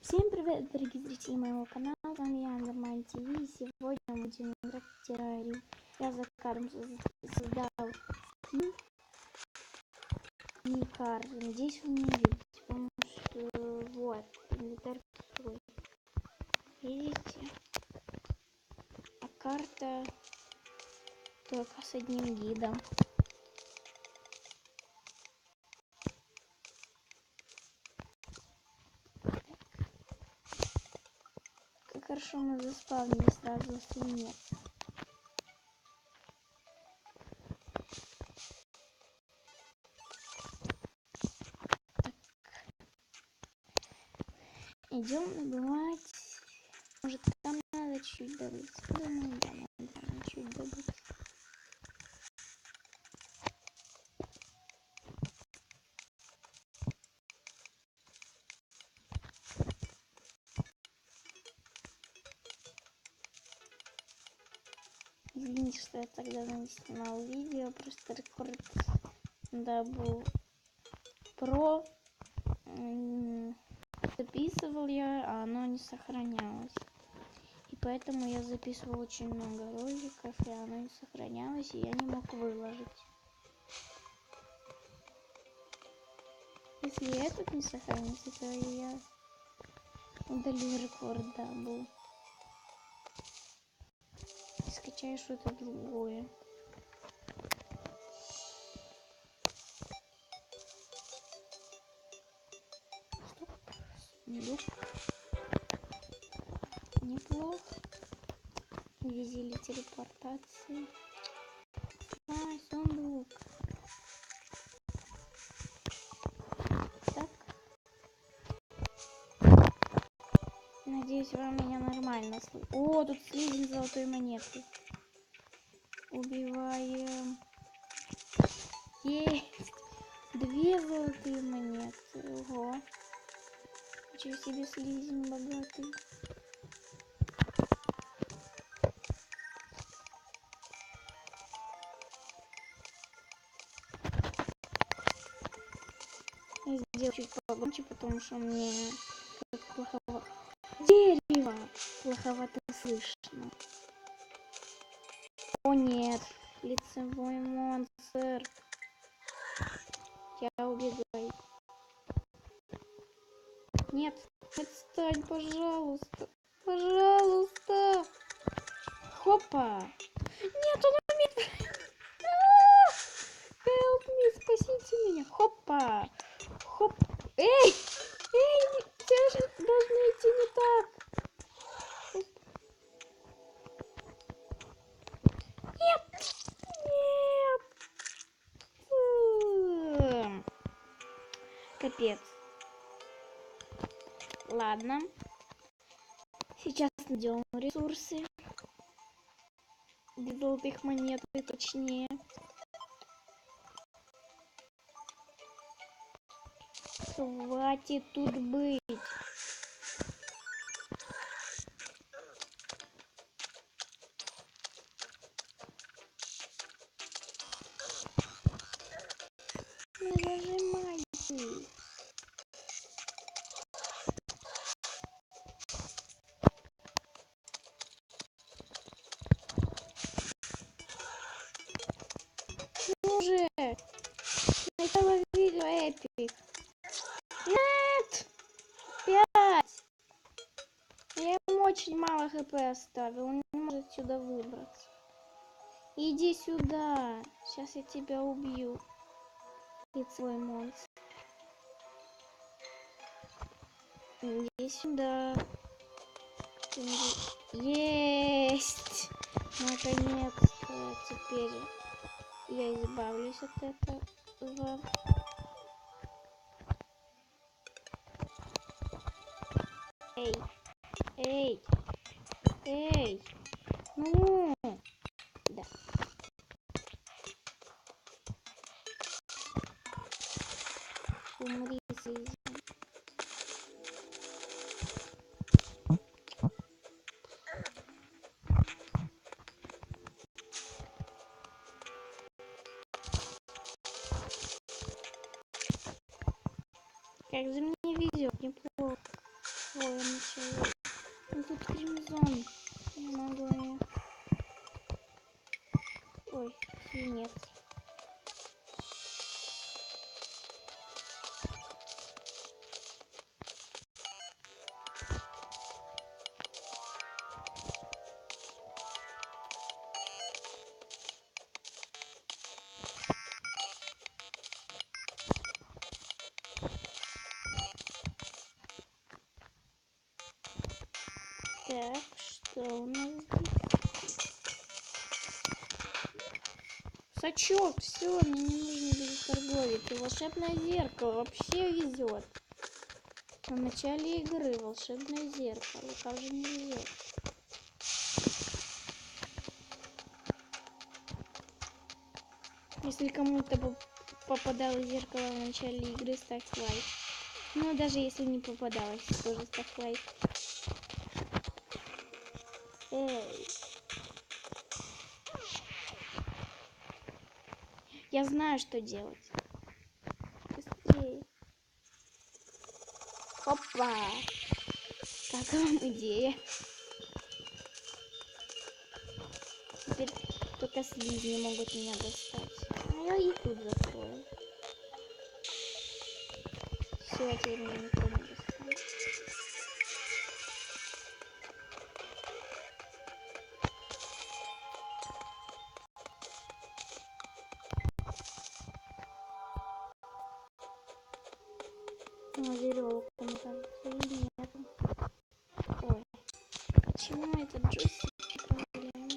Всем привет, дорогие зрители моего канала, с вами я, Андермайн ТВ, и сегодня мы будем играть в террарию. Я за кадром создал скин и карту. Надеюсь, вы не видите, потому что вот, инвентарь пустой. Видите? А карта только с одним гидом. Как хорошо мы заспавнили сразу свинец. Идем набивать. Может, там надо чуть добыть. Думаю, да, надо чуть добыть. Извините, что я тогда не снимал видео, просто рекорд был про записывал я, а оно не сохранялось. И поэтому я записывал очень много роликов, и оно не сохранялось, и я не мог выложить. Если этот не сохранится, то я удалю рекорд был. И скачаю что-то другое. Сундук. Неплохо. Визили телепортации. Сундук. Так. Надеюсь, вам меня нормально слышно. О, тут слизень золотой монеты. Убиваем. Есть. 2 золотые монеты. Ого. Ничего себе, слизень богатый. Я сделаю чуть погромче, потому что мне плоховато. Дерево! Плоховато слышно. О нет, лицевой монстр. Я убегаю. Нет, отстань, пожалуйста. Пожалуйста. Хопа. Нет, он умеет. Help me, спасите меня. Хопа. Хоп. Эй! Эй, все же должно идти не так. Нет. Нет. Капец. Ладно. Сейчас найдем ресурсы. 2 золотых монеты, точнее. Хватит тут быть. Не нажимайте. Ну же! Начало видео эпик. Нет! 5! Я ему очень мало хп оставил. Он не может сюда выбраться. Иди сюда. Сейчас я тебя убью. Лицевой монстр. Иди сюда. Есть! Наконец-то теперь я избавлюсь от этого. Эй! Эй! Эй! Ну! Да. Умри, слизень. Как же мне везет, неплохо. Ой, Так, что у нас здесь? Сачок, все, мне не нужен будет торговец. И волшебное зеркало вообще везет. В начале игры волшебное зеркало. Как же не везет? Если кому-то попадалось зеркало в начале игры, ставь лайк. Ну, даже если не попадалось, тоже ставь лайк. Эй. Я знаю, что делать. Быстрее. Опа! Как вам идея? Теперь только слизни могут меня достать. А я и тут закрою. Все, теперь меня никто не достанет. Веревку, мне кажется, или нет. Ой, почему этот джойстик проблема?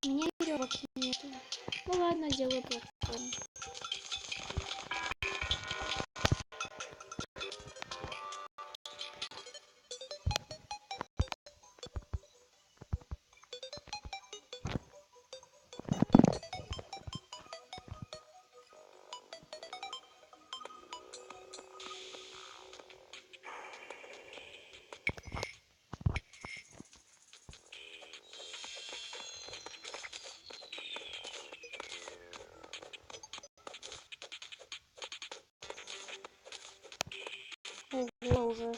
У меня веревок нету. Ну ладно, делаю платформу. Ого, уже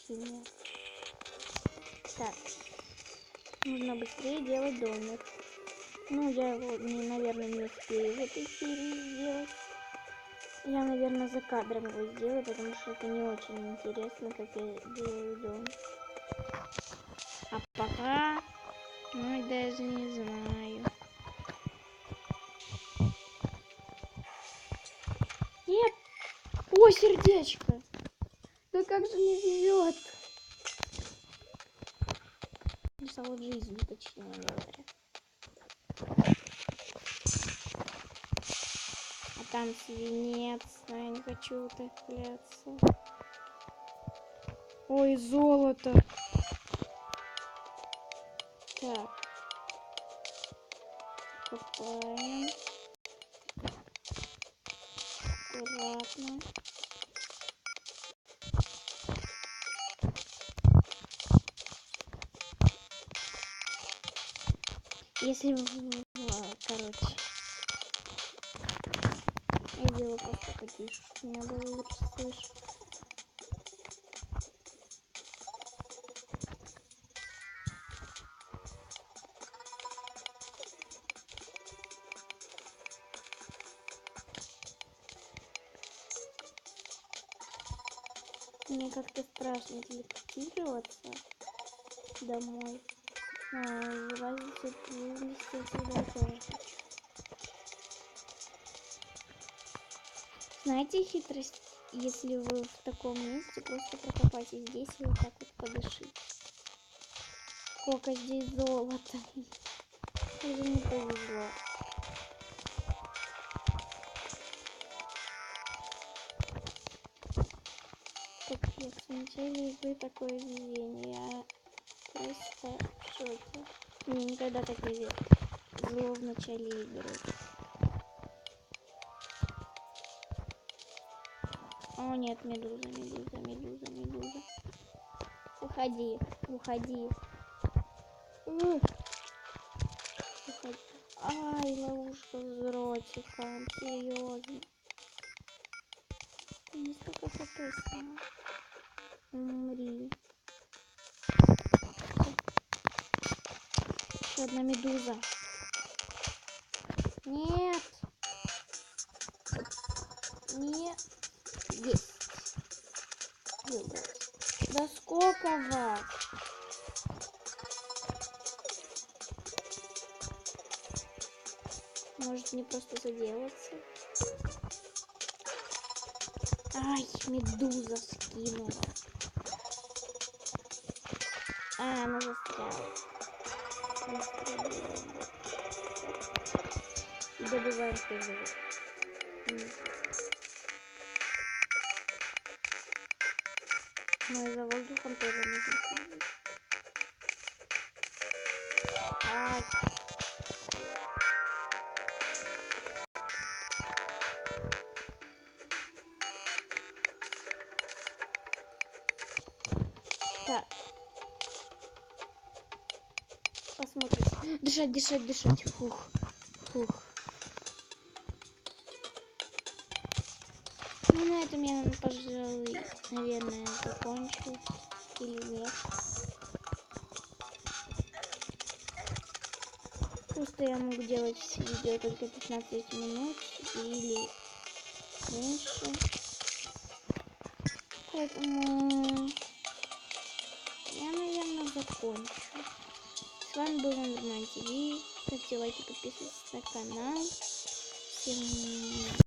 сильно. Так, нужно быстрее делать домик. Ну, я его, наверное, не успею в этой серии сделать. Я, наверное, за кадром его сделаю, потому что это не очень интересно, как я делаю дом. А пока, ну, даже не знаю. Нет! О, сердечко! Да как же не везет! Салат жизни, точнее говоря. А там свинец, но я не хочу утопляться. Ой, золото! Так. Копаем. Аккуратно. Если, короче, я делаю просто потише, чтобы меня было лучше слышно. Мне как-то страшно телепортироваться домой. Вылазить отсюда тоже хочу. Знаете хитрость? Если вы в таком месте, просто прокопайте здесь и вот так вот подышите. Сколько здесь золота. Уже не повезло. Капец, в начале игры такое везение. Я просто в шоке. Мне никогда так не везло в начале игры. О нет, медуза, медуза, медуза, медуза. Уходи, уходи. Уходи. Ай, ловушка с ротиком, серьезно. Не столько соответственно. Умри. Еще одна медуза. Нет. Нет. Есть. Да сколько вас? Может мне просто заделаться? Ай, медуза скинула. Ну и за воздухом тоже нужно следить. Ай. Так. Посмотрим. Дышать, дышать, дышать. Фух. Фух. Ну, на этом я, пожалуй, наверное, закончу. Или нет. Просто я могу делать видео только 15 минут или меньше. Поэтому я, наверное, закончу. С вами был Андерман ТВ. Ставьте лайки, подписывайтесь на канал. Всем